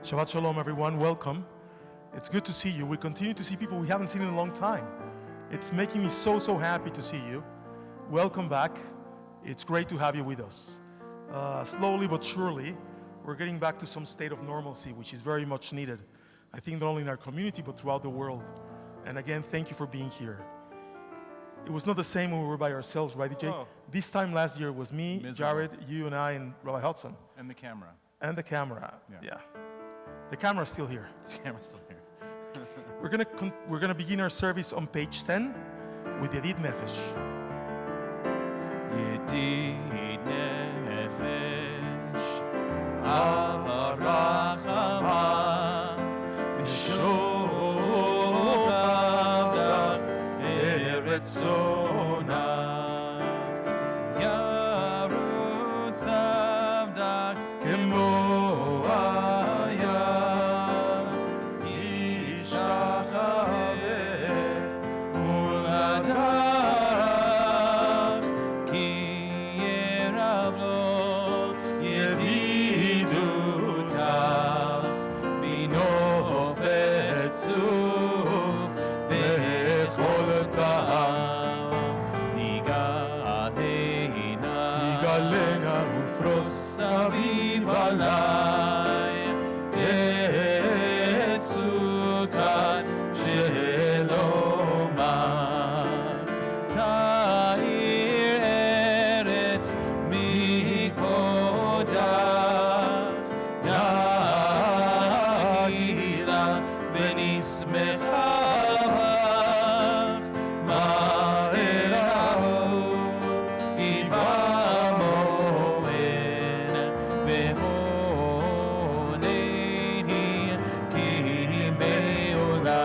Shabbat Sholom, everyone. Welcome. It's good to see you. We continue to see people we haven't seen in a long time. It's making me so happy to see you. Welcome back. It's great to have you with us. Slowly but surely, we're getting back to some state of normalcy, which is very much needed. I think not only in our community, but throughout the world. And again, thank you for being here. It was not the same when we were by ourselves, right, DJ? Oh. This time last year was me, Miserable. Jared, you and I, and Rabbi Hudson. And the camera. And the camera, Yeah. The camera's still here. The camera's still here. We're gonna begin our service on page 10 with Yedid Nefesh. Yedid nefesh, avarachama, mishochav eretzona, yarutz avdak kemo ayam, yishtachaveh muladav, ki yerav lo yedidutav, minofet zuf becholotav, yigalena ufros aviv alai, etzukat shelomach, ta'ir eretz mikvodach, nagila v'nismechach, ma'erahu ibamoen v'honeni ki me'olam.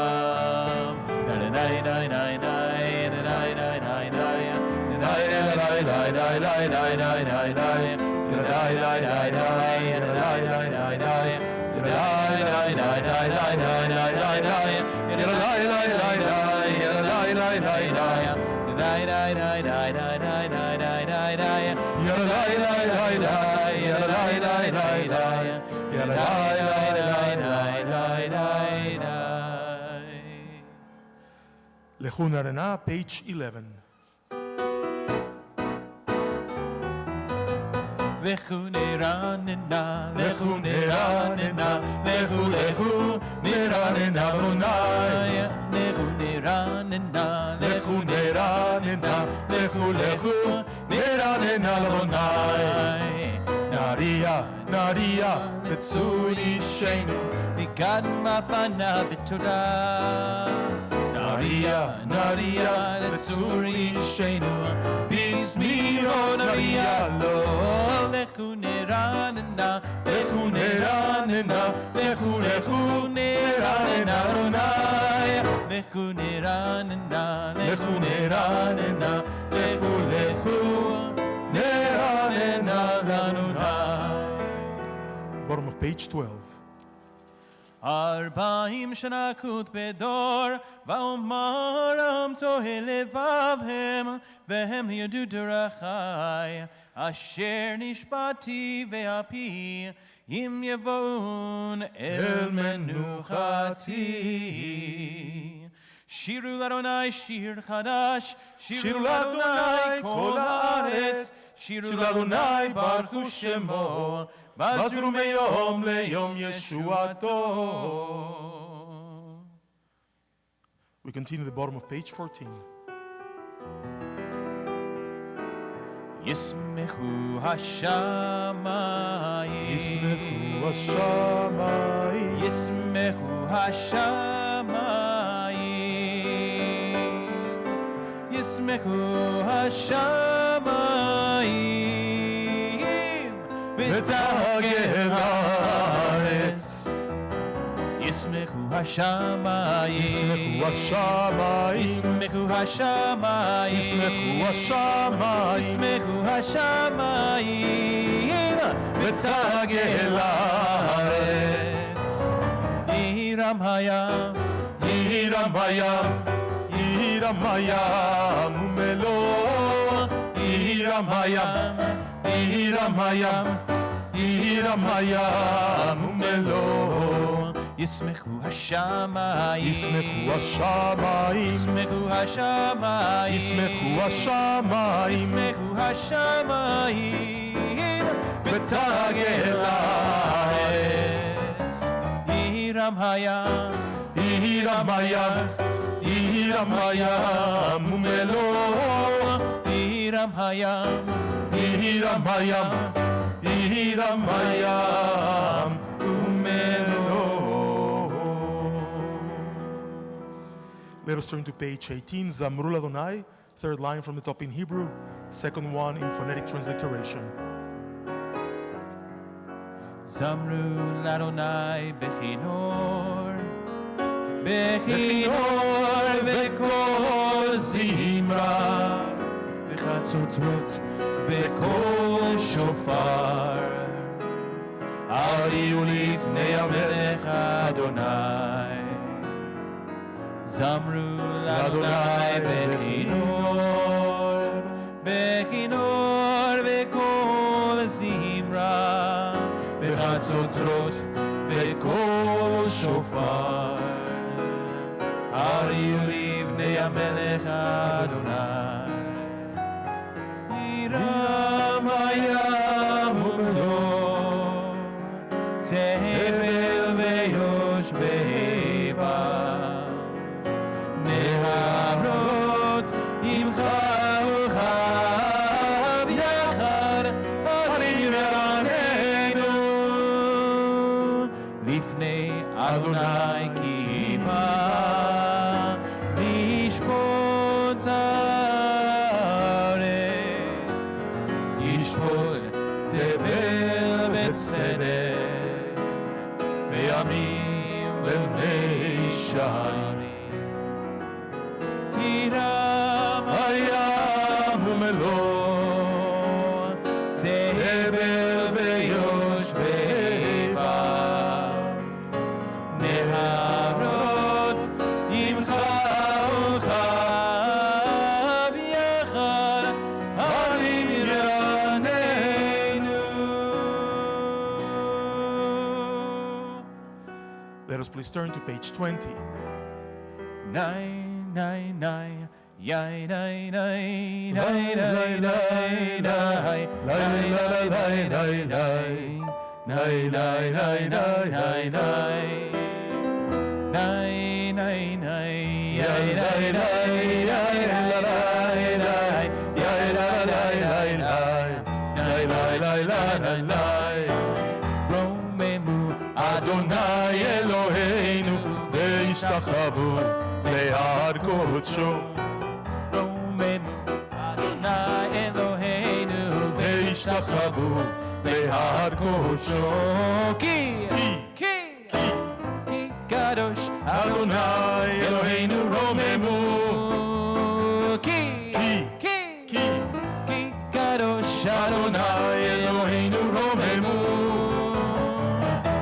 Lechu Narena, page 11. Lechu neranena, lechu neranena, lechu lechu neranena Adonai. Lechu neranena, lechu neranena, lechu lechu neranena Adonai. Naria, naria, b'tzur yishenu, mikadma fana b'todah. Naria, naria, b'tzur yishenu, bismiro naria lo. Lechu neranena, lechu neranena, lechu lechu neranena Adonai. Lechu neranena, lechu neranena, lechu lechu neranena Adonai. Bottom of page 12. 40 שנה כות בדור, ואומרם תוהה לבבהם, והם ידעו דרכי, אשר נשבעתי ואפי, אם יבואון אל מנוחתי. שירו לאדוני שיר חדש, שירו לאדוני כל הארץ, שירו לאדוני ברכו שמו, בזרו מיום ליום ישועתו. We continue to the bottom of page 14. ישמחו השמיים, ישמחו השמיים, ישמחו השמיים, ישמחו השמיים, ותגל הארץ. ישמחו השמיים, ישמחו השמיים, ישמחו השמיים, ישמחו השמיים, ישמחו השמיים, ותגל הארץ. ירם הים, ירם הים, ירם הים ומלוא, ירם הים, ירם הים, עירם הים ומלואו. ישמחו השמיים, ישמחו השמיים, ישמחו השמיים, ישמחו השמיים, ישמחו השמיים, ותגל הארץ. עירם הים, עירם הים, עירם הים ומלואו. עירם הים, עירם הים, עירם הים ומלואו. Let us turn to page 18, Zamru Ladonai, third line from the top in Hebrew, second one in phonetic transliteration. זמרו לאדוני בכינור, בכינור וקול זמרה, בחצוצרות וקול שופר. עליו לפני המלך אדוני, זמרו לאדוני בכינור, בכינור וקול זמרה, בחצוצרות וקול שופר. עליו לפני המלך אדוני. עירם הים ומלואו, תבל ויושביבה, נהרות עמך וכף יחד עלים ירננו, לפני אדוני כי בא לשפוט הארץ, ישפוט תבל בצדק וימים ומישרים. עירם הים ומלואו, תבל ויושביבה, נהרות עמך וכף יחד עלים ירננו. Let us please turn to page 20. Nine, nine, nine, yay, nine, nine, nine, nine, nine, nine, nine, nine, nine, nine, nine, nine, nine, nine, nine, nine, nine, nine, yay, nine, nine, nine, nine, nine, yay, nine, nine, nine, nine, nine, nine, nine, nine. רוממו Adonai Eloheinu ve'ishtachavuu le'har kodsho. רוממו אדוני אלוהינו ve'ishtachavuu le'har kodsho. כי קדוש Adonai Eloheinu romemu. כי קדוש Adonai Eloheinu romemu.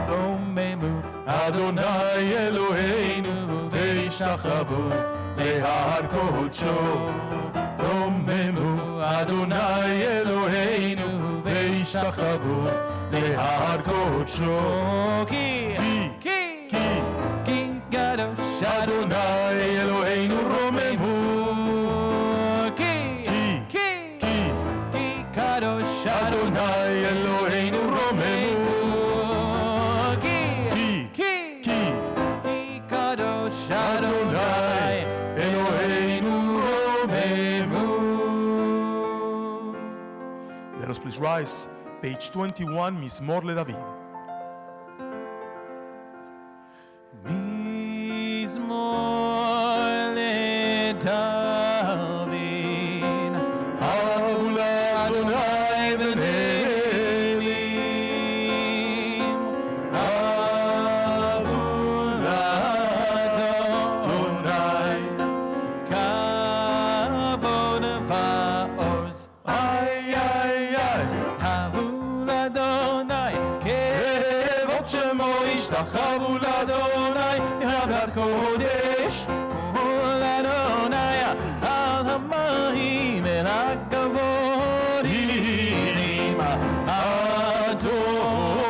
רוממו Adonai Eloheinu ve'ishtachavuu le'har kodsho. Romemu Adonai Eloheinu ve'ishtachavuu le'har kodsho. כי קדוש Adonai Eloheinu romemu. כי קדוש Adonai Eloheinu romemu. כי קדוש אדוני Eloheinu romemu. Let us please rise. Page 21, Mizmor LeDavid. מזמור לדוד, הרו לאדוני בנרים, הרו לאדוני, כבוד ועוז. איי איי איי, הבו לאדוני, כבוד שמו ישתחוו לאדוני, ידת קודש, כל אדוני על המים אל הכבוד. הרימה אדוני.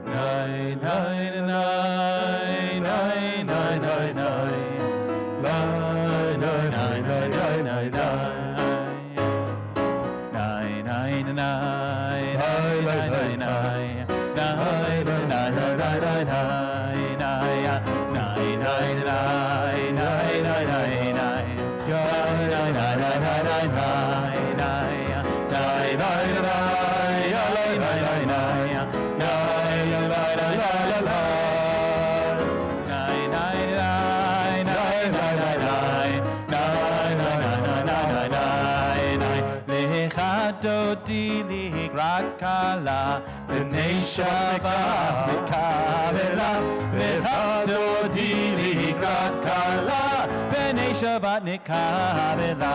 Kala, b'nei Shabbat nikabela, v'chadodi likrat kala, b'nei Shabbat nikabela,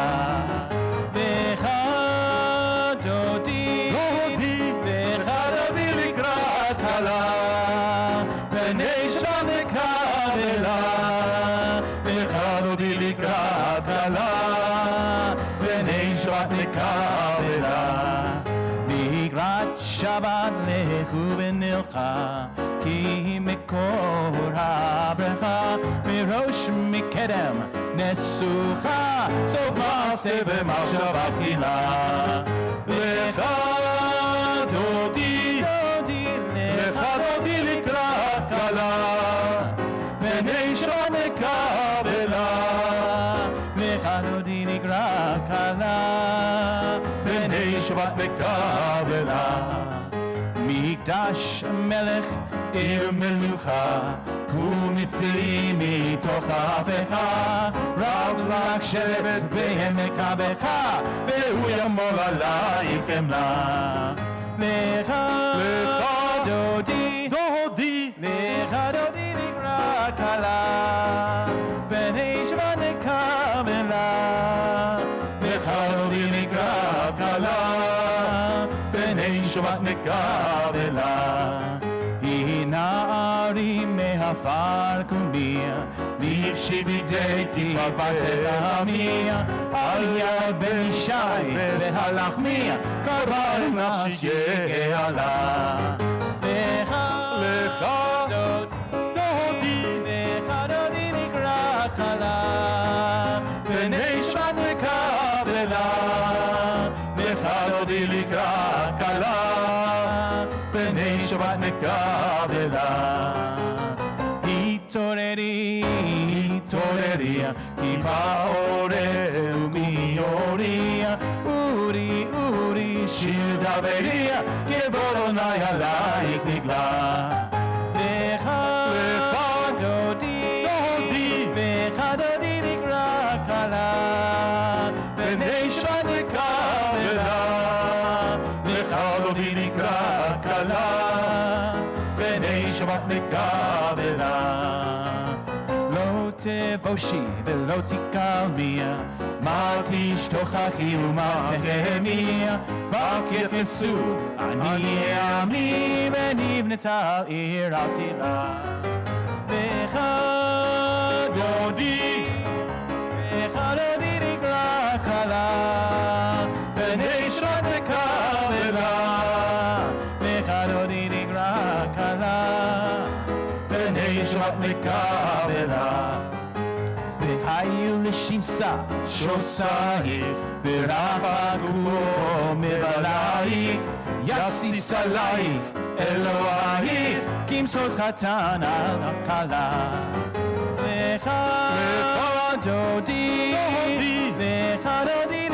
v'chadodi likrat kala, b'nei Shabbat nikabela, v'chadodi likrat kala, b'nei Shabbat nikabela. Shabbat lehu v'nilcha ki mikor habracha mirosh mikedem nesucha sof ma'aseh v'machshava tchila lecha dodi likrat kala b'nei Shabbat nikabela lecha dodi likrat kala b'nei Shabbat nikabela Mikdash melech ir melucha kumitziri mitoch afecha rav lach sheretz behem mekabecha vehu yamol alayich emla lecha dodi lecha dodi likrat kala b'nei Shabbat nikabela lecha dodi likrat kala b'nei Shabbat nikabela hinari mehafar kumia livshi b'deiti batechamia al yad b'nishai v'halachmia kavar nafshi geala lecha dodi likrat kala b'nei Shabbat nikabela lecha dodi likrat kala b'nei Shabbat nikabela hitoreri ki ba'oreh u'miori uri shir daveri kevoronai alayich nigla lecha dodi likrat kala b'nei Shabbat nikabela lecha dodi likrat kala b'nei Shabbat nikabela lo tevoshi v'lo tikalmi ma tishtochachi u'ma tehemi ma kitlesu ani ami v'nivneta ir al tila lecha dodi likrat kala b'nei Shabbat nikabela lecha dodi likrat kala b'nei Shabbat nikabela v'hayu l'shimsa shosayich v'rachaku mivalayich yasis alayich Elohayich kimsos chatan al kala lecha dodi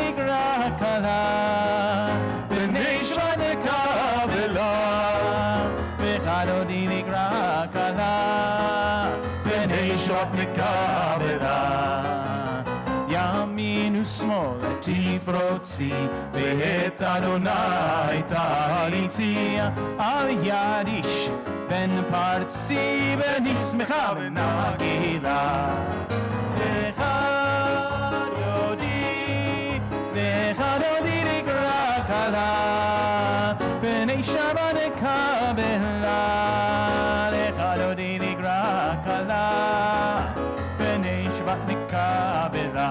likrat kala b'nei Shabbat nikabela lecha dodi likrat kala b'nei Shabbat nikabela yamin u'smol tifrotzi ve'et Adonai ta'aritzi al yadish ben partzi v'nismecha v'nagila lecha dodi likrat kala b'nei Shabbat nikabela lecha dodi likrat kala b'nei Shabbat nikabela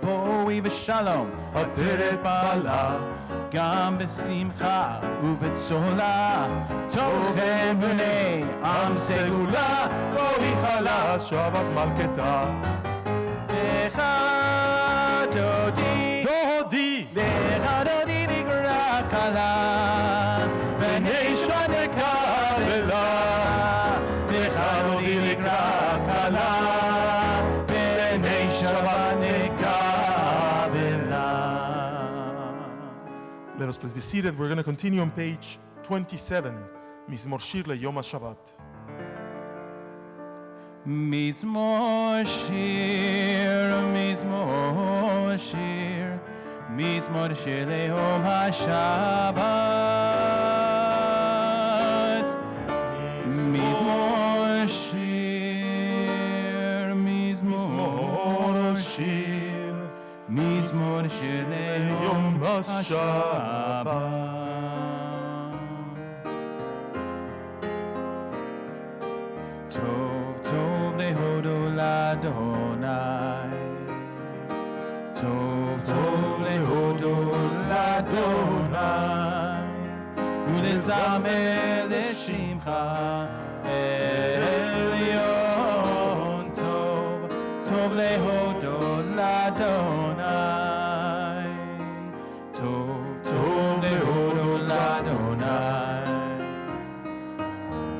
boi v'shalom aderet bala gam b'simcha u'v'tzola tochen אמוני עם סגולה, רועי חלש, שבת מלכתה. לך דודי, דודי, לך דודי נקרא כלה, בני שבת נקבלה. לך דודי נקרא כלה, בני שבת נקבלה. Let us please be seated. We're going to continue on page 27, מזמור שיר ליום השבת. מזמור שיר, מזמור שיר, מזמור שיר ליום השבת. מזמור שיר, מזמור שיר, מזמור שיר ליום השבת. טוב טוב להודו לאדוני, טוב טוב להודו לאדוני, ולזמר לשמך עליון. טוב טוב להודו לאדוני, טוב טוב להודו לאדוני,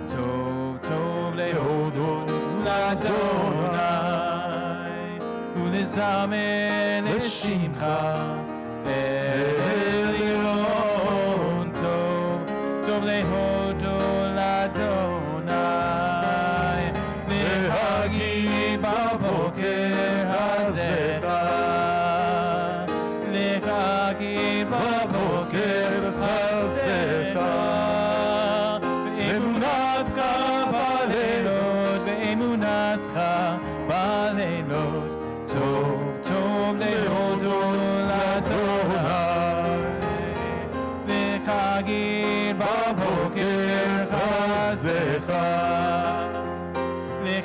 טוב טוב להודות לאדוני, ולזמר לשמך עליון. טוב טוב להודות לאדוני, להגיד בבוקר הזך, להגיד בבוקר הזך, באמונתך בלילות, באמונתך בלילות. טוב טוב להודות לאדוני, להגיד בבוקר חסדך,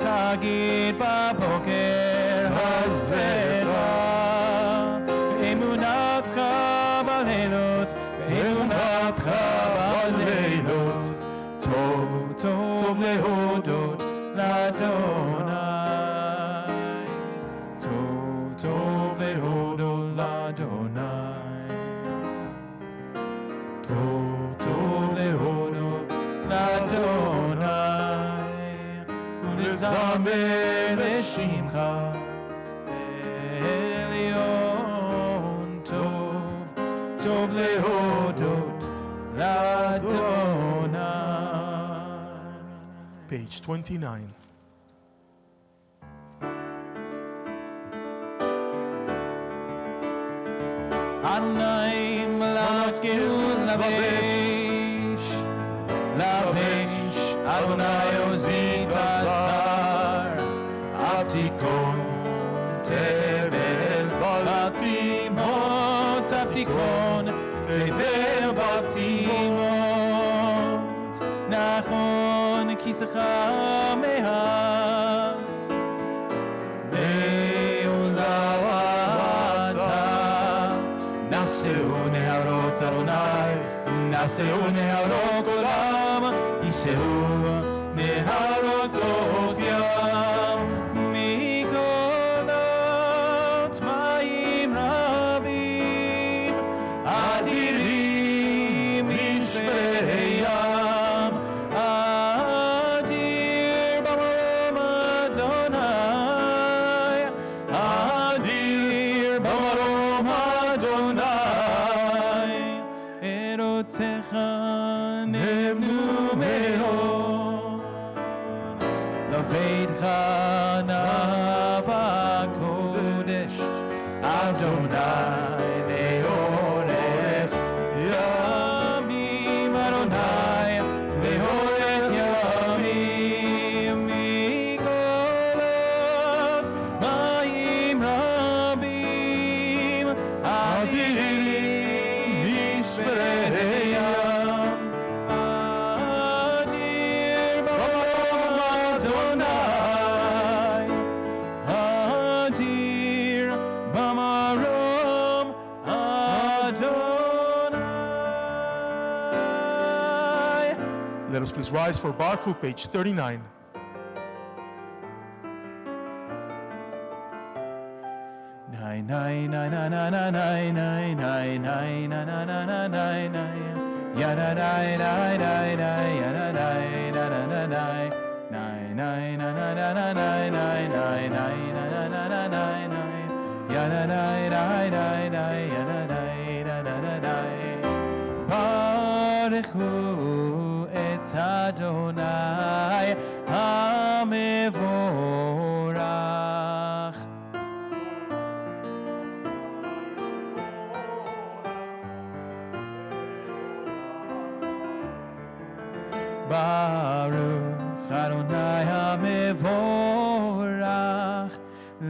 להגיד בבוקר חסדך, באמונתך בלילות, באמונתך בלילות. טוב טוב להודות לאדוני, טוב טוב להודות לאדוני, טוב טוב להודות לאדוני, ולזמר לשמך עליון. טוב טוב להודות לאדוני. Page 29. Adonai melech gerut lavesh, lavesh, Adonai ozit azar, avtikon tevel batimot, avtikon tevel batimot, nachon kisecha mehas, נעשהו נהרות אדוני, נעשהו נהרות עולם, יישאו נהרות אוקיין, מקולות מים רבים, אדירים משפרי ים, אדיר במרום אדוני, אדיר במרום אדוני. ערותיך נבנו מאוד, לביתך נא בקודש, אדוני לאורך ימים, אדוני לאורך ימים, מקולות מים רבים, אדירים משפרי ים, אדיר במרום אדוני, Please rise for Baruch, page 39. Nai nai nai nai nai nai nai nai nai nai nai nai nai nai nai ya da dai dai dai dai ya da dai da da da dai nai nai nai nai nai nai nai nai nai nai nai nai nai nai nai ya da dai dai dai dai ya da dai da da da dai Baruchu et Adonai HaMevorach Baruch Adonai HaMevorach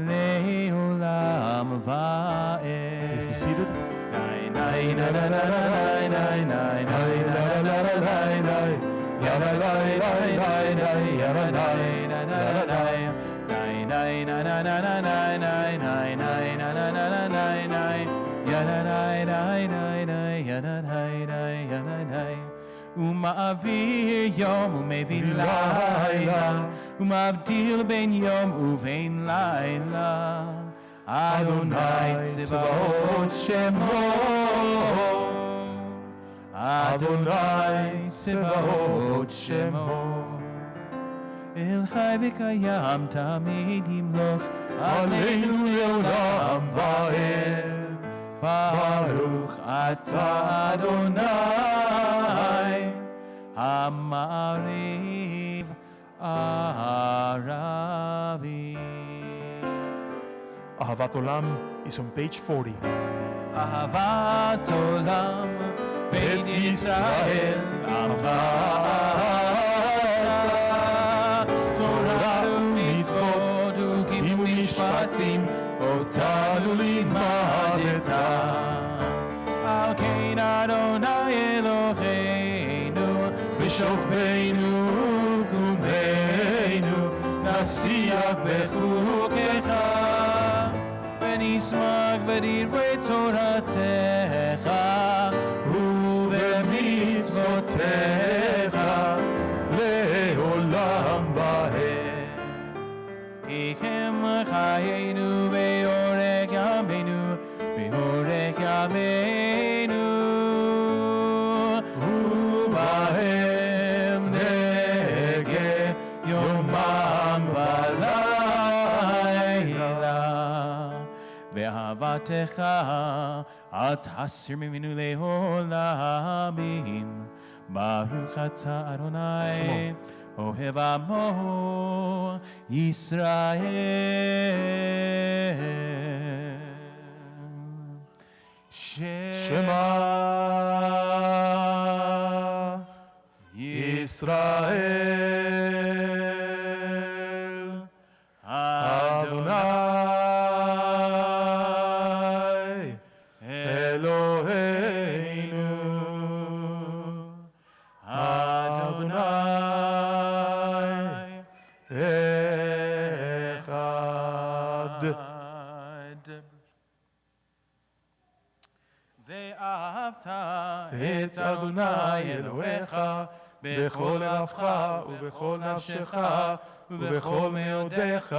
Le'olam va'ed. Please be seated. Nai nai nai nai nai nai nai nai nai nai nai nai ya nai nai nai nai nai ya nai nai nai nai nai nai nai nai nai nai nai nai nai nai nai nai nai ya nai nai nai nai nai ya nai nai nai ya nai nai Uma'avir yom u'mevin layla Uma'avdil ben yom u'vein layla Adonai Tzevaot Shemo Adonai Tzevaot Shemo El Chai v'kayam tamid yimloch Aleinu le'olam va'ed Baruch Ata Adonai Ha'ma'ariv Aravi Ahavat Olam is on page 40. Ahavat Olam Beit Yisrael Amcha Torah u'mitzvot u'kibbutz mishpatim Otanu limadeta Al kein Adonai Eloheinu B'shofbeinu u'kumeinu Nasiach b'chukecha ונשמח בדברי תורתך ובמצוותיך לעולם ועד. כי הם חיינו ויורק ימינו ויורק ימינו ובהם נגה יומם ולילה ואהבתך אל תסיר ממנו לעולמים. ברוך אתה אדוני אוהב עמו ישראל. שמע ישראל אדוני אלוהינו אדוני אחד. ואהבת את אדוני אלוהיך בכל לבבך ובכל נפשך ובכל מאודיך,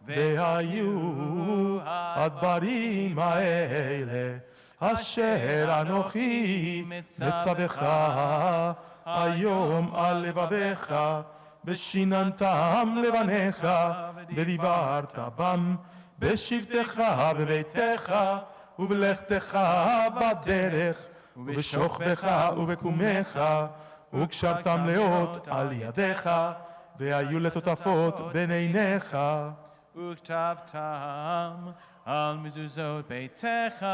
והיו הדברים האלה אשר אנוכי מצווך היום על לבביך, ושיננתם לבניך ודיברת בם בשבתך בביתך ובלכתך בדרך ובשוכבך ובקומך, וקשרתם לאות על ידיך, והיו לטוטפות בין עיניך. וכתבתם על מזוזות ביתך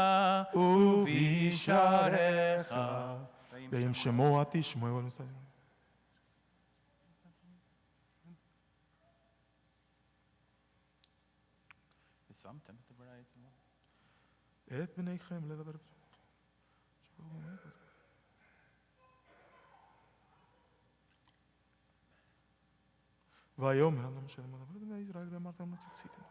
ובשעריך. ועם שמוע תשמעו. ושמתם את דברי את בניכם לדבר. ויאמר אדוני משה למדבר בני ישראל ואמרתם מה תציתם.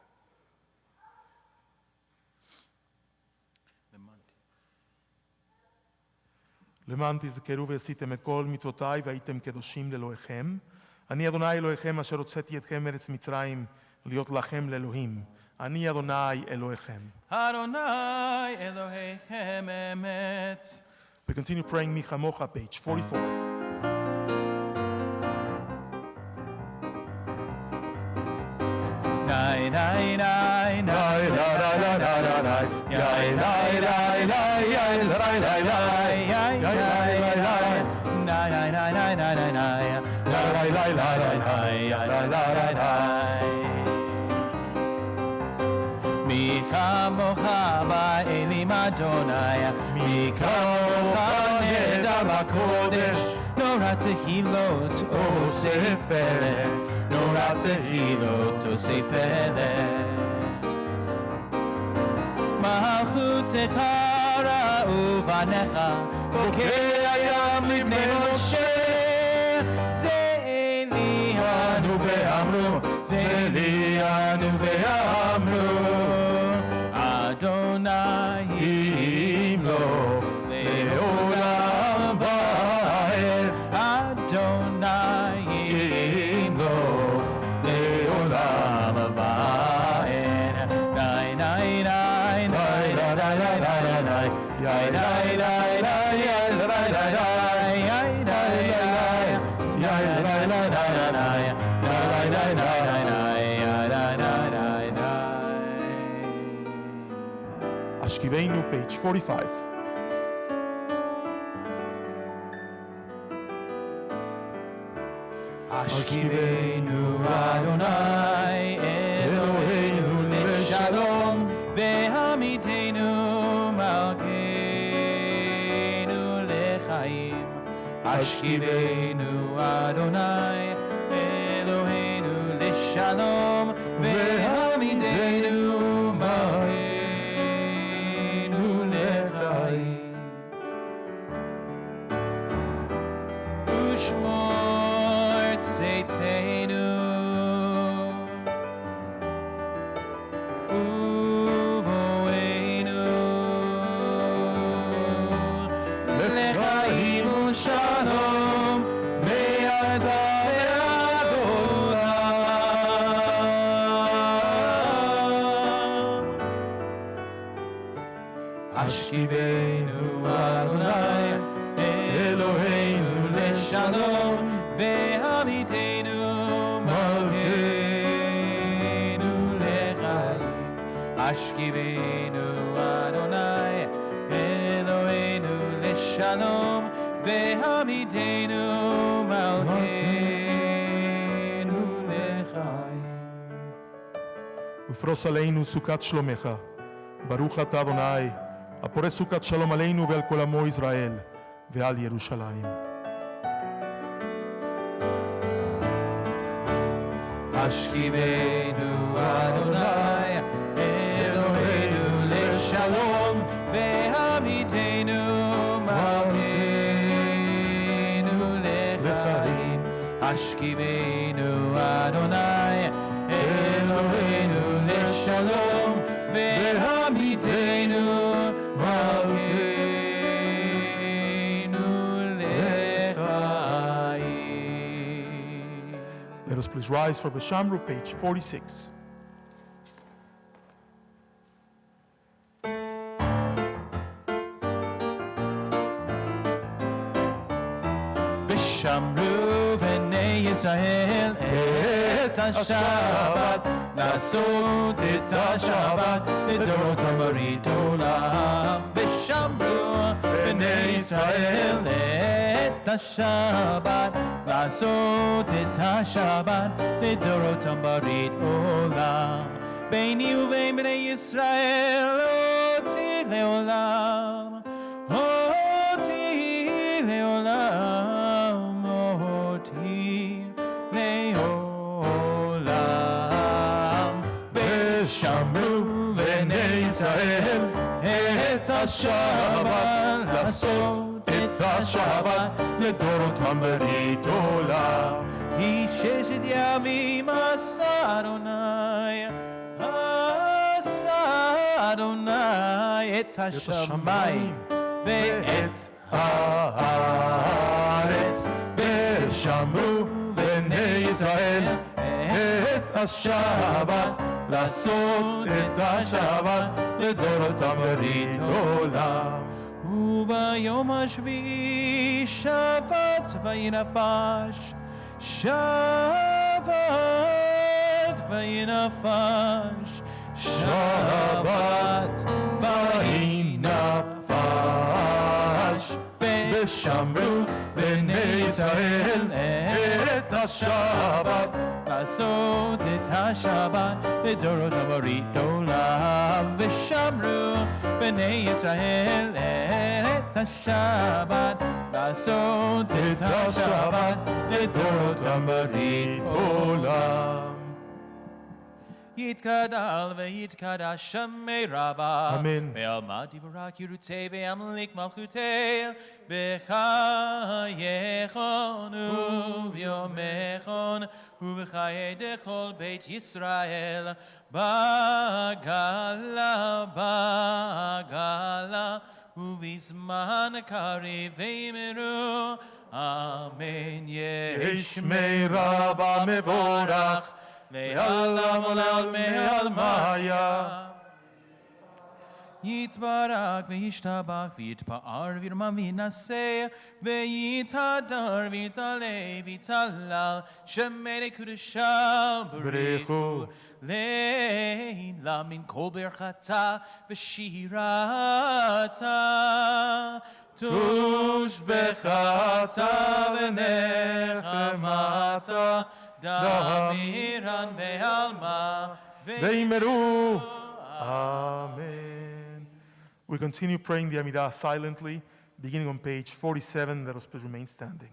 למען תזכרו ועשיתם את כל מצוותיי והייתם קדושים לאלוהיכם. אני אדוני אלוהיכם אשר הוצאתי אתכם מארץ מצרים להיות לכם לאלוהים. אני אדוני אלוהיכם. Adonai Elohechem emet. We continue praying Mi Chamocha, page 44. Nai nai nai nai nai nai nai nai nai nai nai nai nai nai nai nai. Mi kamocha ba'elim Adonai, mi kamocha neder b'kodesh, nora tehilot oseh felech, nora tehilot oseh felech. Malchutecha ra'u vanecha, bokei hayam livnei Moshe. Ze'elianu ve'amru, ze'elianu ve'amru. Adonai yimloch le'olam va'ed. Adonai yimloch le'olam va'ed. Nai nai nai nai nai nai nai nai nai nai nai nai nai nai Ashkiveinu, page 45. Ashkiveinu Adonai Eloheinu leshalom ve'hamidenu malkeinu lechaim. Ashkiveinu Adonai Eloheinu leshalom ve'hamidenu malkeinu lechaim. Ushmor tzeitenu uvoenu lechaim ushalom me'ata ve'ad olam. Ashkiveinu Adonai Eloheinu leshalom ve'hamidenu malkeinu lechaim. Ashkiveinu Adonai Eloheinu leshalom ve'hamidenu malkeinu lechaim. ופרוס עלינו סוכת שלומך. ברוך אתה אדוני, הפורס סוכת שלום עלינו ועל כל עמו ישראל ועל ירושלים. Ashkiveinu Adonai Eloheinu leshalom ve'hamidenu malkeinu lechaim. Ashkiveinu Adonai Eloheinu leshalom ve'hamidenu malkeinu lechaim. Let us please rise for Veshamru, page 46. ושמרו בני ישראל את השבת, לעשות את השבת לדורות מראית עולם. ושמרו בני ישראל את השבת, לעשות את השבת לדורות מראית עולם. ביני ובין בני ישראל אותי לעולם, אותי לעולם, אותי לעולם. ושמרו בני ישראל את השבת, לעשות את השבת לדורותם ברית עולם. כי ששת ימים עשה אדוני, עשה אדוני את השמיים ואת הארץ, ושמרו בני ישראל את השבת, לעשות את השבת לדורותם ברית עולם. וביום השביעי שבת וינפש, שבת וינפש, שבת וינפש. ושמרו בני ישראל את השבת, לעשות את השבת לדורותם ברית עולם. ושמרו בני ישראל את השבת, לעשות את השבת לדורותם ברית עולם. יתגדל ויתקדש שמי רבה, אמן. ועלמא דיברה קירותי וימליך מלכותי, בחייכון וביומכון ובחיי דכל בית ישראל, בגלה בגלה ובזמן קריב ואמרו אמן. ישמי רבה מבורך, לעולם ולעלמי עלמיה. יתברך וישתבח ויתפאר וירומם וינשא ויתהדר ויתעלה ויתהלל שמי קדושה ברכו לילה מן כל ברכתה ושירתה תושבחתה ונחמתה דמירן בעלמא ואמרו Amen. We continue praying the Amidah silently, beginning on page 47. Let us please remain standing.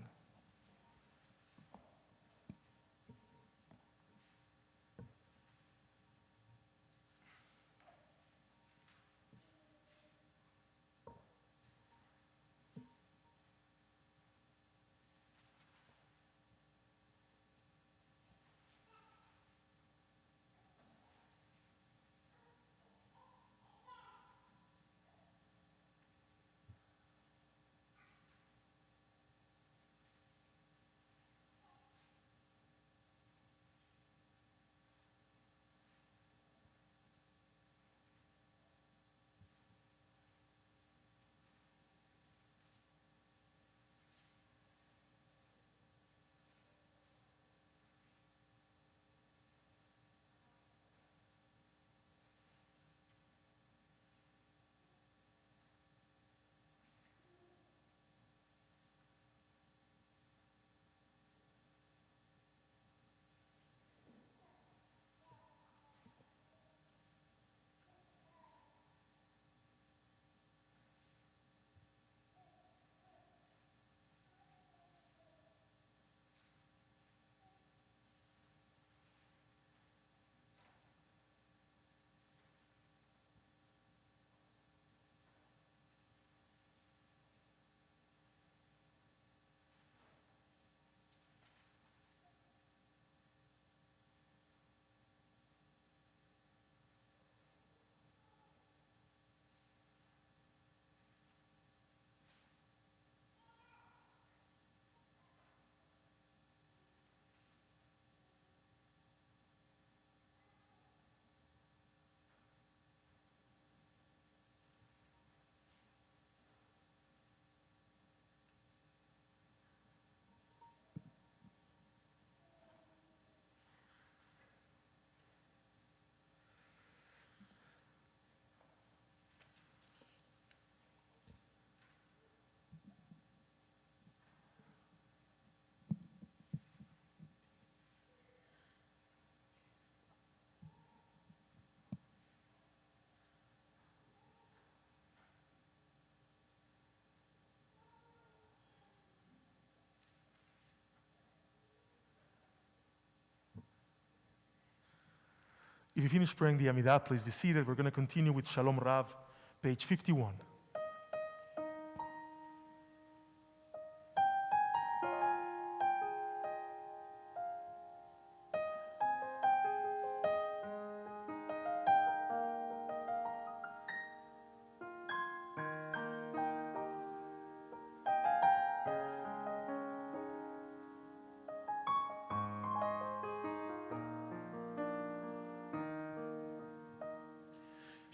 If you finish praying the Amidah, please be seated. We're going to continue with Shalom Rav, page 51.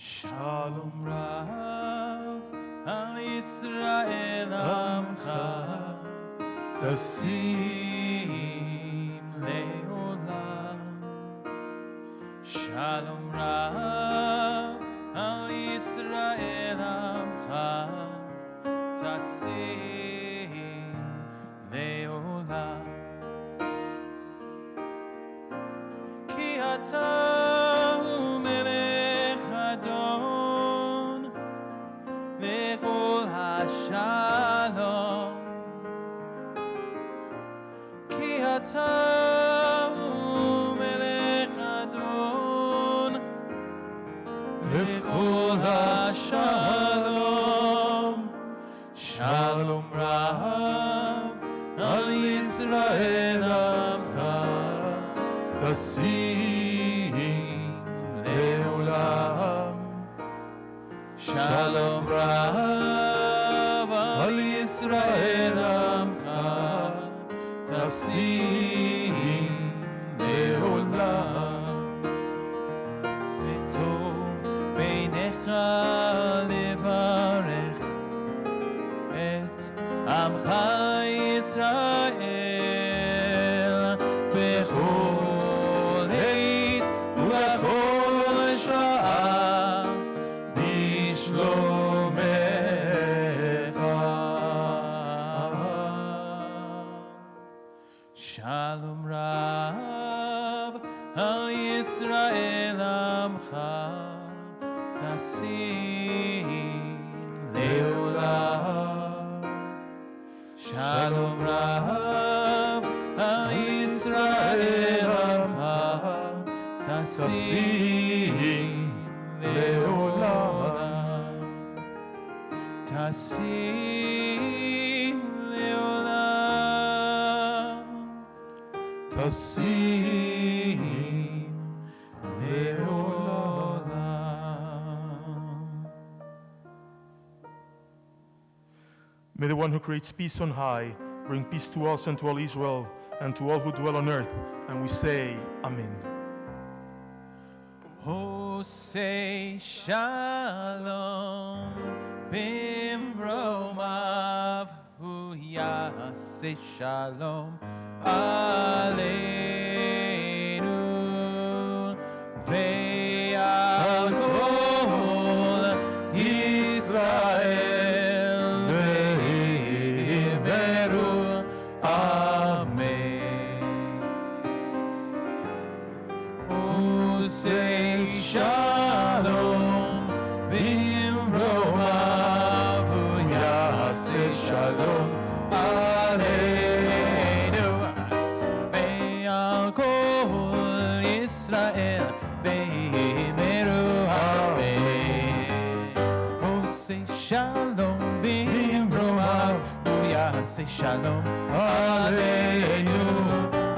Shalom Rav Al Yisrael Amcha Tasim Leolam Shalom Rav Al Yisrael Amcha Tasim Leolam Ki Ata Shalom, ki ata melech Adon, lechol hashalom, shalom rav al Yisrael amcha, tasim leolam, shalom rav. Israel Amcha Tasim Leolam V'tov beinecha levarech et Amcha Yisrael bechol עת ובכל שעה בשלומך Shalom Rav Al Yisrael Amcha Tasim Leolam Shalom Rav Al Yisrael Amcha Tasim Leolam Tasim Leolam Tasim Leolam. May the one who creates peace on high bring peace to us and to all Israel and to all who dwell on earth. And we say, Amen. Hosei Shalom Bimromav Hu Yaseh Shalom Aleinu Ve'al Kol Yisrael Ve'yimeru Amen. Hosei Shalom Bimromav Hu Yaseh Shalom Aleinu Ve'al Kol Yisrael Ve'yimeru Amen. Hosei Shalom Bimromav Hu Yaseh Shalom Aleinu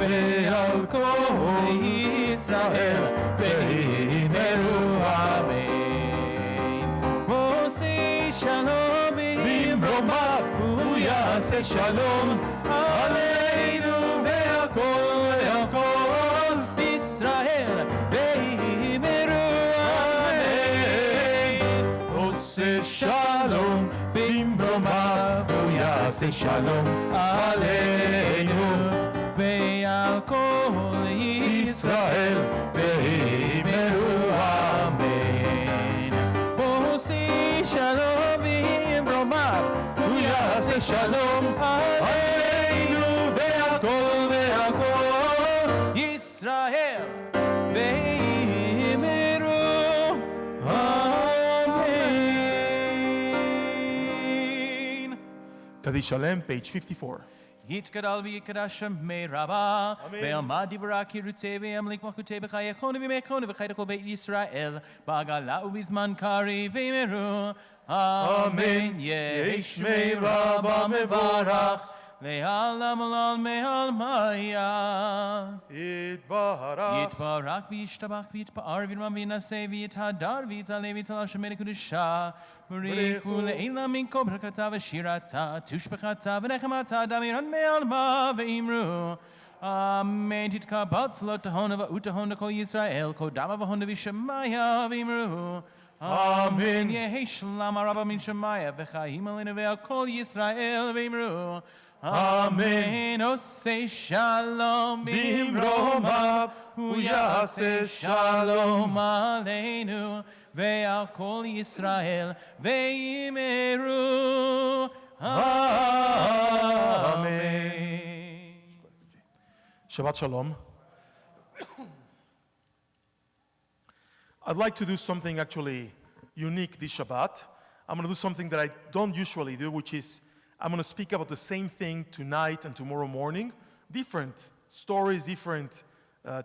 Ve'al Kol Yisrael Ve'yimeru Amen. Hosei Shalom Bimromav Hu Yaseh Shalom Aleinu Ve'al Kol Yisrael Ve'yimeru Amen. Hosei Shalom Bimromav Hu Yaseh Shalom Aleinu Ve'al Kol Yisrael Ve'yimeru Amen. Hosei Shalom Bimromav Hu Yaseh Shalom Aleinu Ve'al Kol Yisrael Ve'yimeru Amen. Kaddish Shalem, page 54. Yitkadal v'yikadashem me'raba ve'amad divrah kirutei ve'amlik malchutei b'chayechonu v'mechonu v'chaydecho beit Yisrael ba'agala uvizman kari v'meru Amen. Yesh me'raba mevarach le'alam alal me'al maya Yitbarak v'yishtabach v'yitpa'ar v'yirmam v'yinaseh v'yithadar v'yitzaleh v'yitzal Hashem melech kedusha B'richu le'ila minko b'rakata v'shirata tushbechata v'nechemata damiran me'alma v'imru Amen. Titkabal tzlot tahona v'utahona kol Yisrael kodama v'hona v'shemaya v'imru Amen. Yehi shalom araba min shemaya v'chaim alenu ve'al kol Yisrael v'imru. Amen. Osei shalom bimromav uyaseh shalom aleinu ve'al kol Yisrael ve'imru. Amen. Shabbat Shalom. I'd like to do something actually unique this Shabbat. I'm going to do something that I don't usually do, which is I'm going to speak about the same thing tonight and tomorrow morning. Different stories, different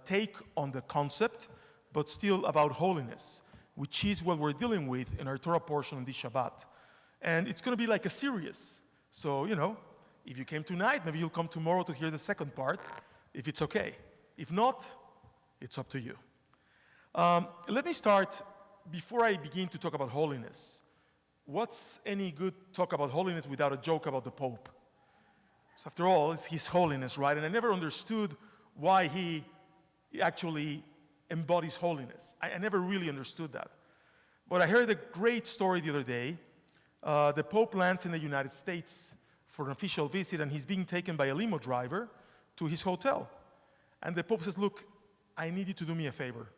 take on the concept, but still about holiness, which is what we're dealing with in our Torah portion on this Shabbat. And it's going to be like a series. So, if you came tonight, maybe you'll come tomorrow to hear the second part, if it's okay. If not, it's up to you. Let me start, before I begin to talk about holiness. What's any good talk about holiness without a joke about the Pope? So after all, it's His Holiness, right? And I never understood why he actually embodies holiness. I never really understood that. But I heard a great story the other day. The Pope lands in the United States for an official visit, and he's being taken by a limo driver to his hotel. And the Pope says, look, I need you to do me a favor.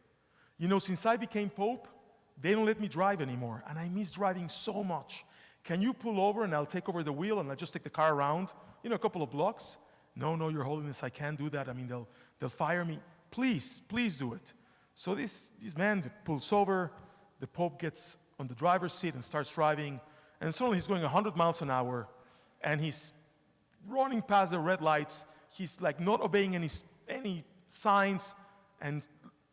Since I became Pope, they don't let me drive anymore, and I miss driving so much. Can you pull over and I'll take over the wheel and I'll just take the car around, a couple of blocks? No, Your Holiness, I can't do that. I mean, they'll fire me. Please do it. So this man pulls over, the Pope gets on the driver's seat and starts driving, and suddenly he's going 100 miles an hour, and he's running past the red lights. He's like not obeying any signs, and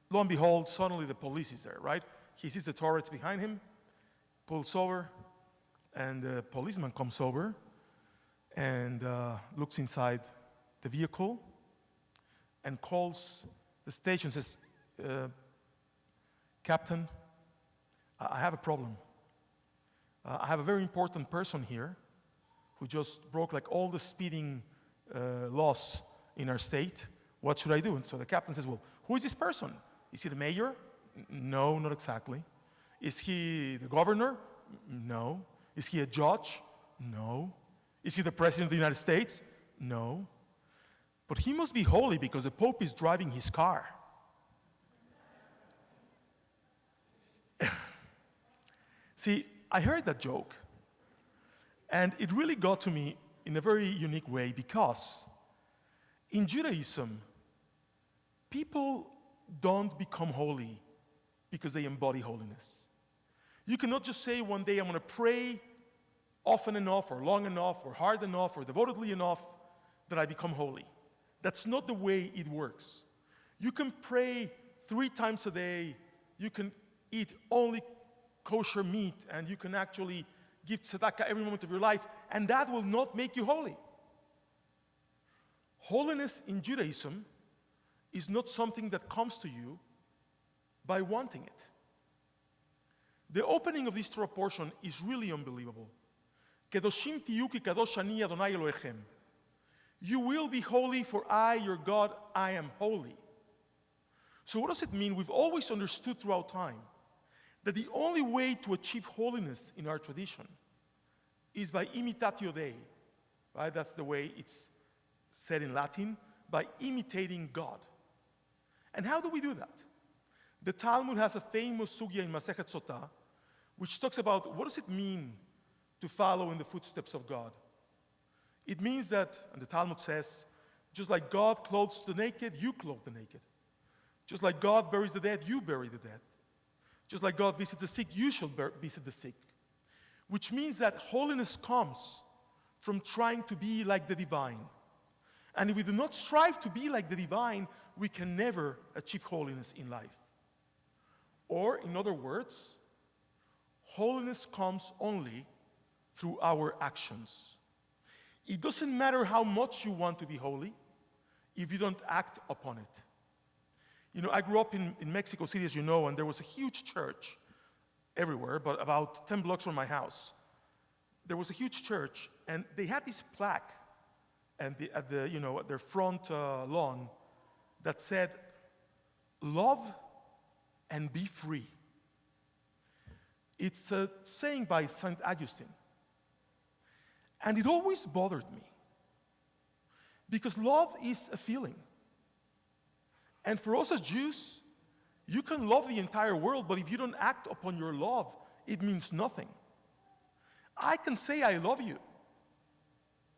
lo and behold, suddenly the police is there, right? He sees the turrets behind him, pulls over, and the policeman comes over and looks inside the vehicle and calls the station, says, Captain, I have a problem. I have a very important person here who just broke like all the speeding laws in our state. What should I do? And so the captain says, well, who is this person? Is he the mayor? No, not exactly. Is he the governor? No. Is he a judge? No. Is he the president of the United States? No. But he must be holy because the Pope is driving his car. See, I heard that joke, and it really got to me in a very unique way because in Judaism, people don't become holy because they embody holiness. You cannot just say one day, I'm going to pray often enough or long enough or hard enough or devotedly enough that I become holy. That's not the way it works. You can pray 3 times a day, you can eat only kosher meat, and you can actually give tzedakah every moment of your life, and that will not make you holy. Holiness in Judaism is not something that comes to you by wanting it. The opening of this Torah portion is really unbelievable. Kedoshim tiyu ki kadosh ani Adonai Elohechem. You will be holy, for I, your God, I am holy. So what does it mean? We've always understood throughout time that the only way to achieve holiness in our tradition is by imitatio Dei, right? That's the way it's said in Latin, by imitating God. And how do we do that? The Talmud has a famous sugya in Masechet Sotah, which talks about what does it mean to follow in the footsteps of God. It means that, and the Talmud says, just like God clothes the naked, you clothe the naked. Just like God buries the dead, you bury the dead. Just like God visits the sick, you shall visit the sick. Which means that holiness comes from trying to be like the divine. And if we do not strive to be like the divine, we can never achieve holiness in life. Or, in other words, holiness comes only through our actions. It doesn't matter how much you want to be holy if you don't act upon it. I grew up in Mexico City, as you know, and there was a huge church everywhere, but about 10 blocks from my house. There was a huge church, and they had this plaque at their front lawn that said, "Love and be free." It's a saying by St. Augustine. And it always bothered me. Because love is a feeling. And for us as Jews, you can love the entire world, but if you don't act upon your love, it means nothing. I can say I love you,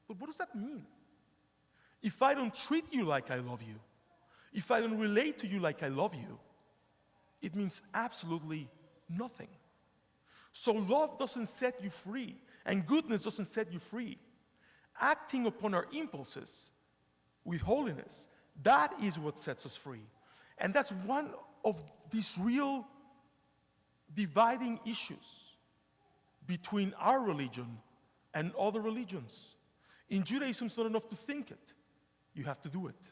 but what does that mean? If I don't treat you like I love you, if I don't relate to you like I love you, it means absolutely nothing. So love doesn't set you free, and goodness doesn't set you free. Acting upon our impulses with holiness, that is what sets us free. And that's one of these real dividing issues between our religion and other religions. In Judaism, it's not enough to think it. You have to do it.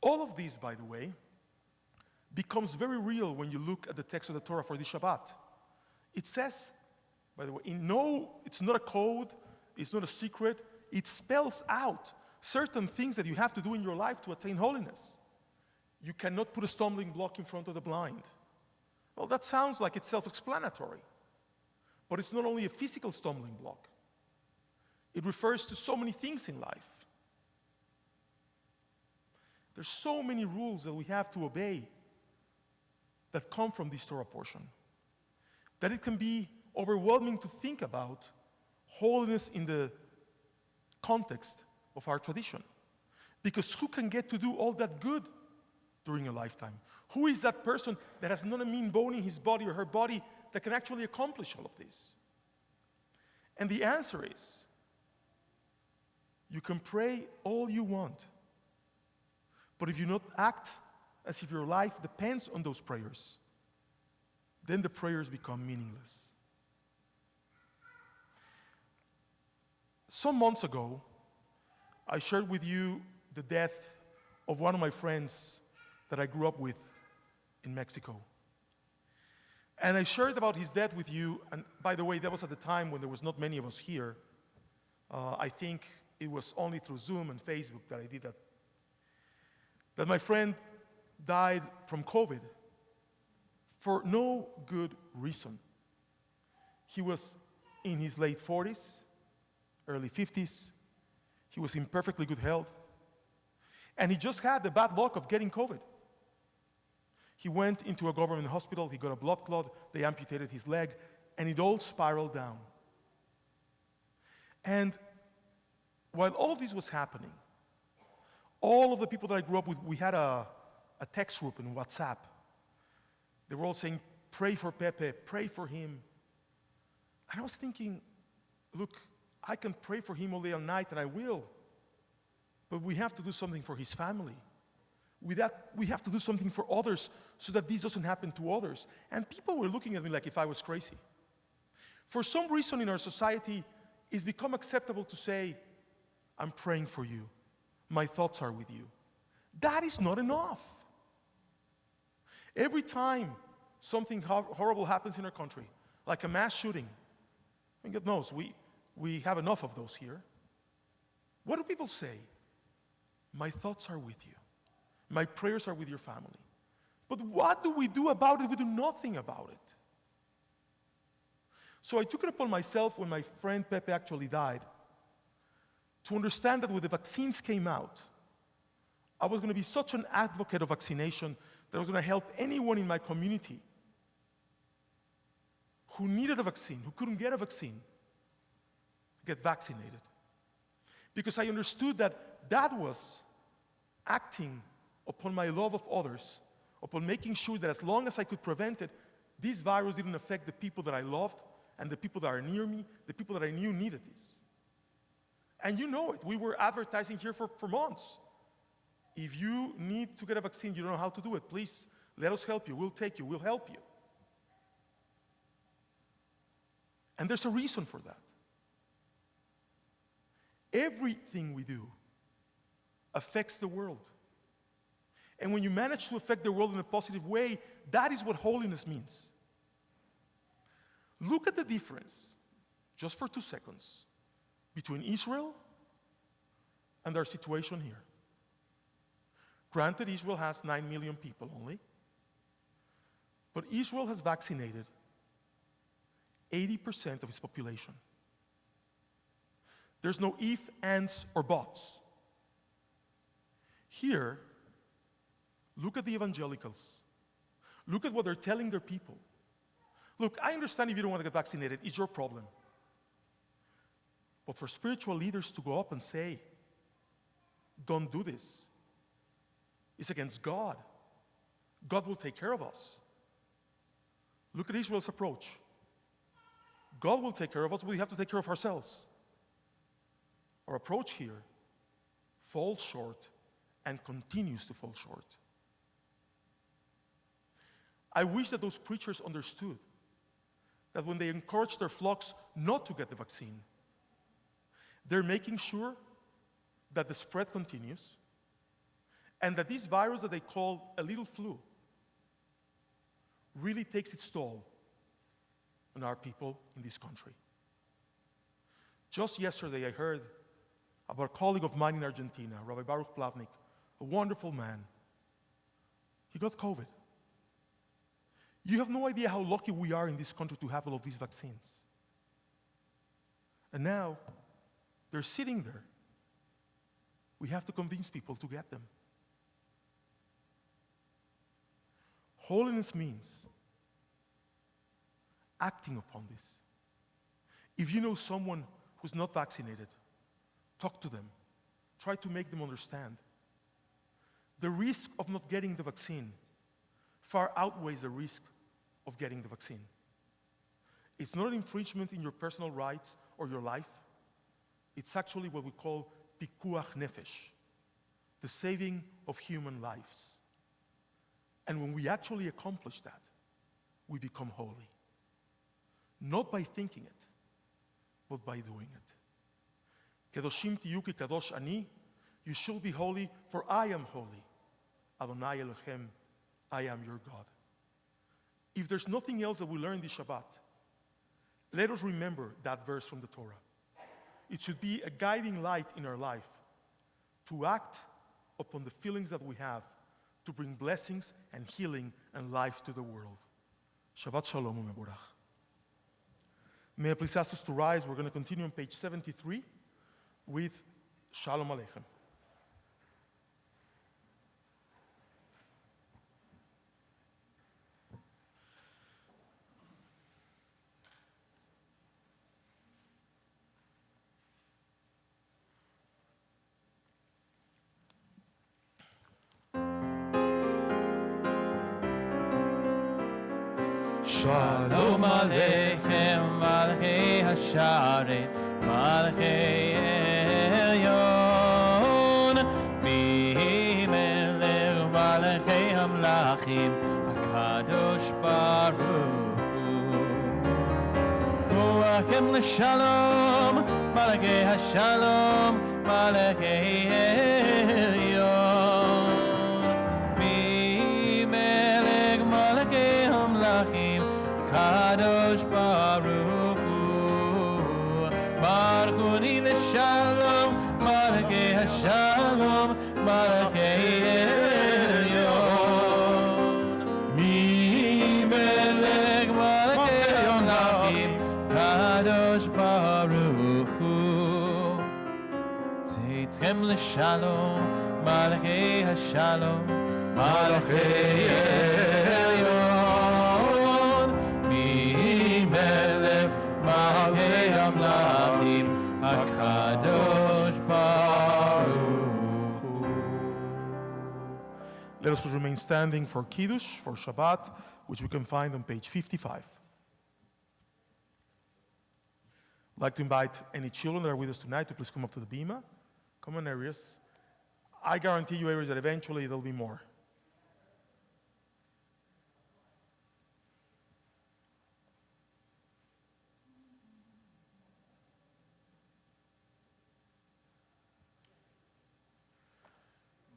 All of these, by the way, becomes very real when you look at the text of the Torah for this Shabbat. It says, by the way, it's not a code, it's not a secret, it spells out certain things that you have to do in your life to attain holiness. You cannot put a stumbling block in front of the blind. Well, that sounds like it's self-explanatory, but it's not only a physical stumbling block. It refers to so many things in life. There's so many rules that we have to obey that come from this Torah portion, that it can be overwhelming to think about holiness in the context of our tradition. Because who can get to do all that good during a lifetime? Who is that person that has not a mean bone in his body or her body that can actually accomplish all of this? And the answer is, you can pray all you want, but if you not act as if your life depends on those prayers, then the prayers become meaningless. Some months ago, I shared with you the death of one of my friends that I grew up with in Mexico. And I shared about his death with you, and by the way, that was at the time when there was not many of us here. I think it was only through Zoom and Facebook that I did that. That my friend died from COVID for no good reason. He was in his late 40s, early 50s. He was in perfectly good health. And he just had the bad luck of getting COVID. He went into a government hospital, he got a blood clot, they amputated his leg, and it all spiraled down. And while all of this was happening, all of the people that I grew up with, we had a text group in WhatsApp. They were all saying, pray for Pepe, pray for him. And I was thinking, look, I can pray for him all day and night, and I will. But we have to do something for his family. With that, we have to do something for others so that this doesn't happen to others. And people were looking at me like if I was crazy. For some reason in our society, it's become acceptable to say, I'm praying for you. My thoughts are with you. That is not enough. Every time something horrible happens in our country, like a mass shooting, and God knows, we have enough of those here. What do people say? My thoughts are with you. My prayers are with your family. But what do we do about it? We do nothing about it. So I took it upon myself when my friend Pepe actually died to understand that when the vaccines came out, I was going to be such an advocate of vaccination that I was going to help anyone in my community who needed a vaccine, who couldn't get a vaccine, get vaccinated. Because I understood that that was acting upon my love of others, upon making sure that as long as I could prevent it, this virus didn't affect the people that I loved and the people that are near me, the people that I knew needed this. And you know it. We were advertising here for months. If you need to get a vaccine, you don't know how to do it, please let us help you. We'll take you. We'll help you. And there's a reason for that. Everything we do affects the world. And when you manage to affect the world in a positive way, that is what holiness means. Look at the difference, just for 2 seconds, between Israel and our situation here. Granted, Israel has 9 million people only, But Israel has vaccinated 80% of its population. There's no if, ands, or buts. Here, look at the evangelicals. Look at what they're telling their people. Look, I understand if you don't want to get vaccinated, it's your problem. But for spiritual leaders to go up and say, don't do this, it's against God. God will take care of us. Look at Israel's approach. God will take care of us, but we have to take care of ourselves. Our approach here falls short and continues to fall short. I wish that those preachers understood that when they encourage their flocks not to get the vaccine, they're making sure that the spread continues and that this virus that they call a little flu really takes its toll on our people in this country. Just yesterday, I heard about a colleague of mine in Argentina, Rabbi Baruch Plavnik, a wonderful man. He got COVID. You have no idea how lucky we are in this country to have all of these vaccines. And now, they're sitting there. We have to convince people to get them. Holiness means acting upon this. If you know someone who's not vaccinated, talk to them. Try to make them understand. The risk of not getting the vaccine far outweighs the risk of getting the vaccine. It's not an infringement in your personal rights or your life. It's actually what we call pikuach nefesh, the saving of human lives. And when we actually accomplish that, we become holy. Not by thinking it, but by doing it. Kedoshim tiyu ki kadosh ani, you should be holy, for I am holy. Adonai Elohim, I am your God. If there's nothing else that we learn this Shabbat, let us remember that verse from the Torah. It should be a guiding light in our life to act upon the feelings that we have to bring blessings and healing and life to the world. Shabbat Shalom u'mevorach. May I please ask us to rise. We're going to continue on page 73 with Shalom Aleichem. Shalom Aleichem, Malchei Hasharim, Malchei Elyon, Bimelech Malchei Hamlachim, HaKadosh Baruch Hu. Ruachem l'Shalom, Malchei Hashalom, Malchei Elyon, Bimelech Malchei Hamlachim, Kadosh Baruch Hu, Baruch l'Shalom, Malchei Hashalom, Malchei Elyon, Mimelech Malchei Hamlachim, Kadosh Baruch Hu, Tzitchem l'Shalom, Malchei Hashalom, Malchei Elyon. HaKadosh Baruch Hu. Let us please remain standing for Kiddush, for Shabbat, which we can find on page 55. I'd like to invite any children that are with us tonight to please come up to the bima. Common areas. I guarantee you areas that eventually there'll be more.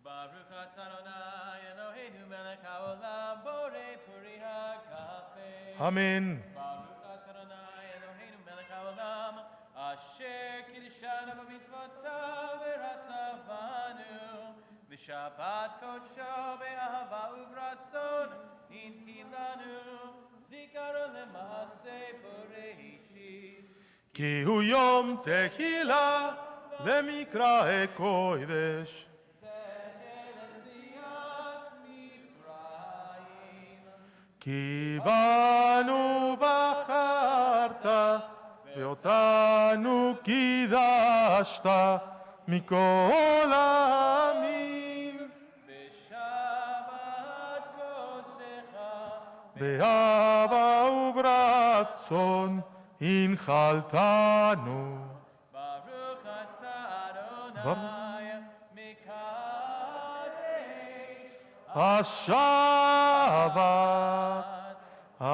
Baruch atah Adonai Eloheinu melech haolam borei puri hagafe. Amen. Baruch atah Adonai Eloheinu melech haolam asher kiddushanu b'mitzvotav v'ratzavanu v'shabbat kodsho be'ahava uvratzon הנחילנו זיכרון למעשה בראשית. כי הוא יום תחילה למקרא קודש. כי בנו בחרת ואותנו קידשת מכל העמים. בשבת קודשך באהבה וברצון הנחלתנו. ברוך אתה אדוני מקדש השבת. אמן.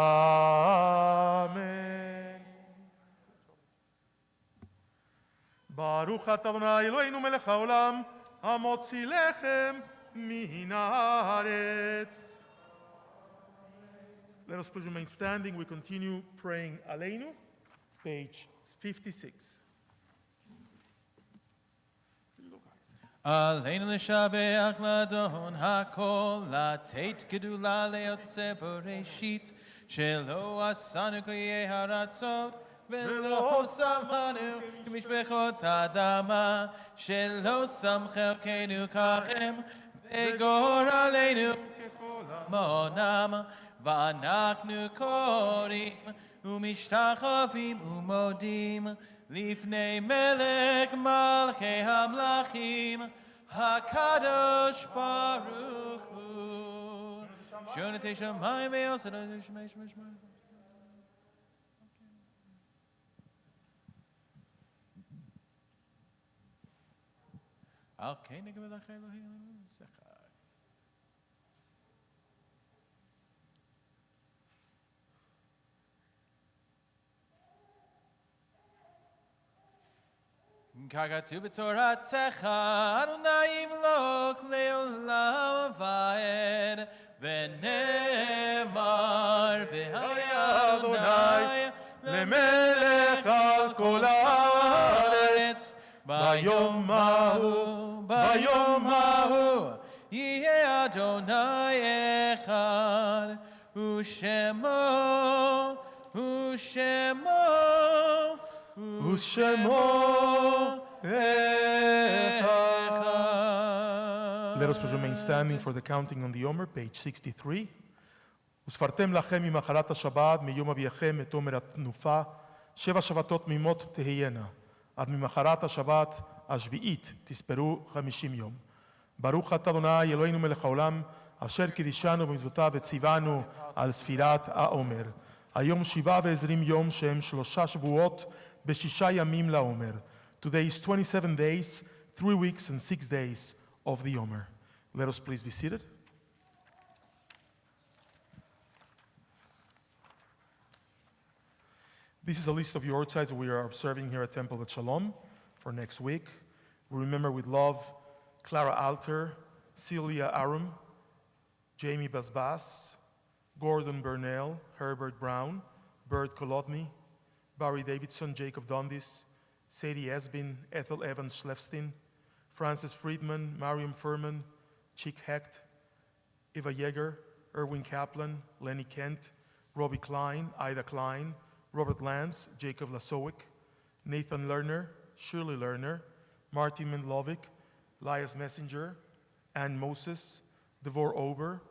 ברוך אתה אדוני אלוהינו מלך העולם המוציא לחם מן הארץ. Let us please remain standing. We continue praying Aleinu, page 56. עלינו לשבח לאדון הכל, לתת גדולה ליוצא בראשית, שלא עשנו כיהי הרצות, ולא שמנו כמשפחות האדמה, שלא שם חלקנו ככם, וגורלנו כמונם, ואנחנו קוראים ומשתחווים ומודים לפני מלך מלכי המלכים, הקדוש ברוך הוא. שונת שמיים ויוסד שמי שמי שמי. על כן נקבל לך אלוהים שכר. ככתוב בתורתך, אדוני ימלוך לעולם ועד, ונאמר, והיה אדוני למלך על כל הארץ. ביום ההוא, ביום ההוא, יהיה אדוני אחד, ושמו, ושמו אחד. Let us please remain standing for the counting on the Omer, page 63. וספרתם לכם ממחרת השבת, מיום אביכם את עומר התנופה, 7 שבתות תמימות תהיינה. עד ממחרת השבת השביעית תספרו 50 יום. ברוך אתה אדוני אלוהינו מלך העולם, אשר קידשנו במצוותיו וציוונו על ספירת העומר. היום 27 יום שהם 3 שבועות ב6 ימים לעומר. Today is 27 days, 3 weeks and 6 days of the Omer. Let us please be seated. This is a list of yortzites we are observing here at Temple Beth Sholom for next week. We remember with love Clara Alter, Celia Arum, Jamie Basbas, Gordon Burnell, Herbert Brown, Bert Kolodny, Barry Davidson, Jacob Dundis, Sadie Esbin, Ethel Evans Schlefstein, Francis Friedman, Mariam Furman, Chick Hecht, Eva Yeager, Erwin Kaplan, Lenny Kent, Robbie Klein, Ida Klein, Robert Lance, Jacob Lasowick, Nathan Lerner, Shirley Lerner, Martin Mendlovic, Elias Messenger, Ann Moses, Devor Ober,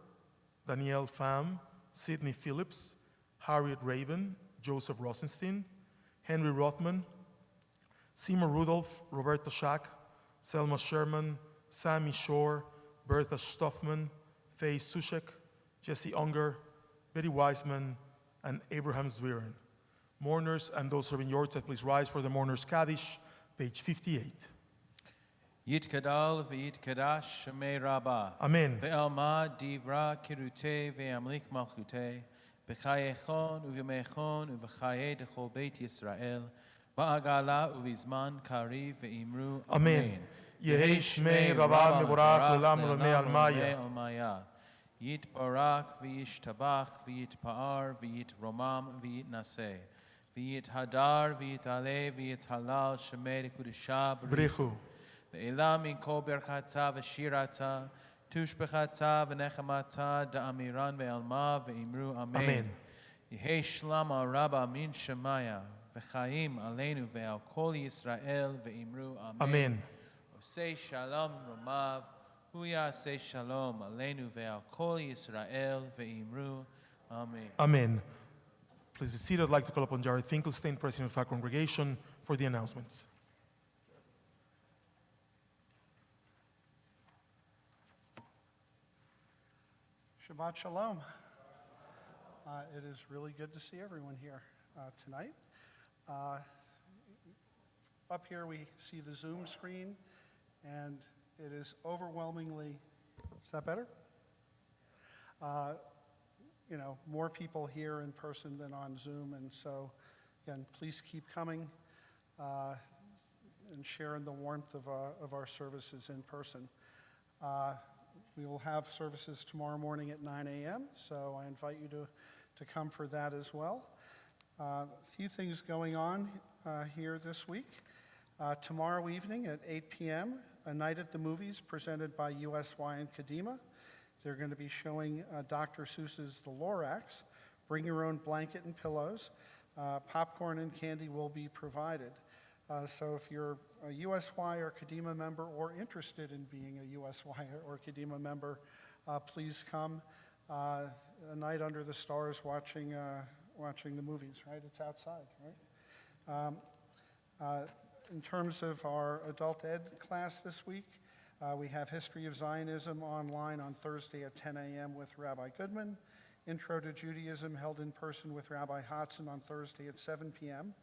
Danielle Pham, Sidney Phillips, Harriet Raven, Joseph Rosenstein, Henry Rothman, Seymour Rudolph, Roberta Schack, Selma Sherman, Sammy Shore, Bertha Stoffman, Faye Sushek, Jesse Unger, Betty Weisman, and Abraham Zwirin. Mourners and those serving yortzeit, please rise for the mourners Kaddish, page 58. יתגדל ויתקדש שמי רבה. Amen. בעלמא דברה קירותי וימליך מלכותי, בחייכון ובימיכון ובחיי דכל בית ישראל, בעגלה ובזמן קריב ואמרו אמן. יהי שמי רבה מבורך לעולם ולעולמי עלמיה. יתברך וישתבח ויתפאר ויתרומם ויתנשא, ויתהדר ויתעלה ויתהלל שמי לקודשה בריחו. ואלה מכל ברכתה ושירתה, תושבחתה ונחמתה דאמירן ועלמה ואמרו אמן. Amen. יהי שלמה רבה מן שמיה וחיים עלינו ועל כל ישראל ואמרו אמן. Amen. עושה שלום רומיו הוא יעשה שלום עלינו ועל כל ישראל ואמרו אמן. Amen. Please be seated. I'd like to call upon Jared Finkelstein, President of our congregation, for the announcements. Shabbat Shalom. It is really good to see everyone here tonight. Up here we see the Zoom screen, and it is overwhelmingly, is that better? More people here in person than on Zoom, and so, again, please keep coming and sharing the warmth of our services in person. We will have services tomorrow morning at 9 a.m., so I invite you to come for that as well. A few things going on here this week. Tomorrow evening at 8 p.m., a night at the movies presented by USY and Kadima. They're going to be showing Dr. Seuss's The Lorax. Bring your own blanket and pillows. Popcorn and candy will be provided. So if you're a USY or Kadima member or interested in being a USY or Kadima member, please come. A night under the stars watching the movies, right? It's outside, right? In terms of our adult ed class this week, we have History of Zionism online on Thursday at 10 a.m. with Rabbi Goodman. Intro to Judaism held in person with Rabbi Hodson on Thursday at 7 p.m.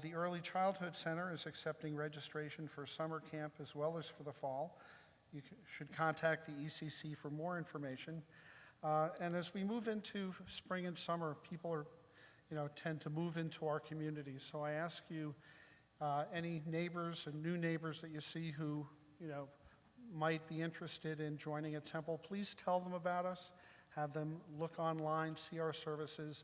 The Early Childhood Center is accepting registration for summer camp as well as for the fall. You should contact the ECC for more information. And as we move into spring and summer, people tend to move into our communities. So I ask you, any neighbors and new neighbors that you see who, might be interested in joining a temple, please tell them about us. Have them look online, see our services.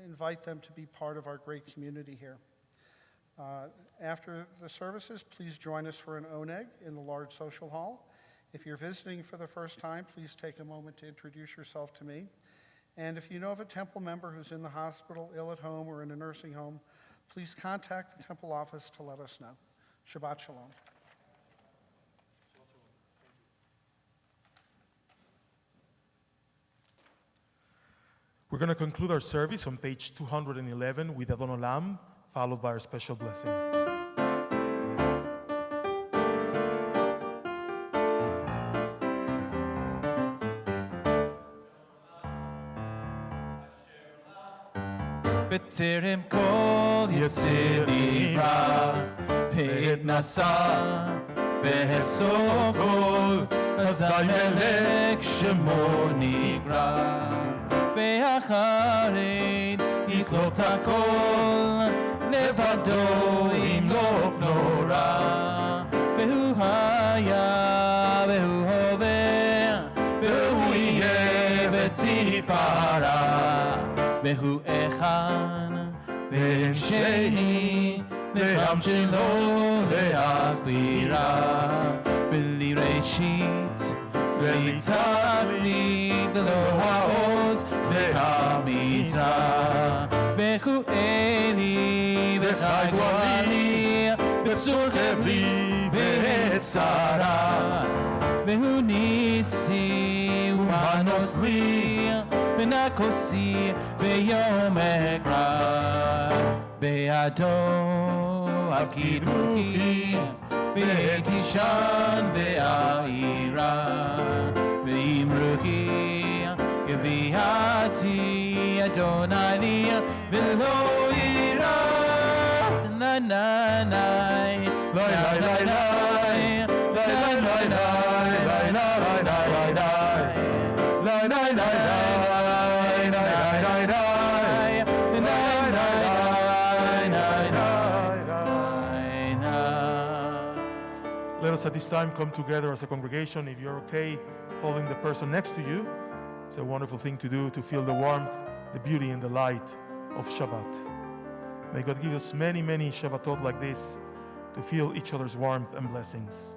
Invite them to be part of our great community here. After the services, please join us for an oneg in the large social hall. If you're visiting for the first time, please take a moment to introduce yourself to me. And if you know of a temple member who's in the hospital, ill at home, or in a nursing home, please contact the temple office to let us know. Shabbat Shalom. We're going to conclude our service on page 211 with Adon Olam, followed by our special blessing. בטרם כל יציר נברא, ועת נשא, והרסו כל, אזי מלך שמו נקרא. ואחרי יקלוט הכל, לבדו ימלוך נורא. והוא היה, והוא הווה, והוא יהיה בתפארה. והוא אחד, ואין שני, לעם שלו להכבירה. בלי ראשית, בלי תכלית, ללא העוז והמצרה. והוא אלי וחי גואלי, בצור חבלי ושרה. והוא ניסי ומנוס לי, ונקוסי ביום אקרא. בידו הפקידוכי, והייתי שן ואירה. ואמרוכי קביעתי אדוני לי, ולא יירא. נה נה נה, לא לה לה לה, לא לה לה לה, לא לה לה לה, לא לה לה. Let us at this time come together as a congregation. If you're okay holding the person next to you, it's a wonderful thing to do, to feel the warmth, the beauty, and the light of Shabbat. May God give us many, many Shabbatot like this to feel each other's warmth and blessings.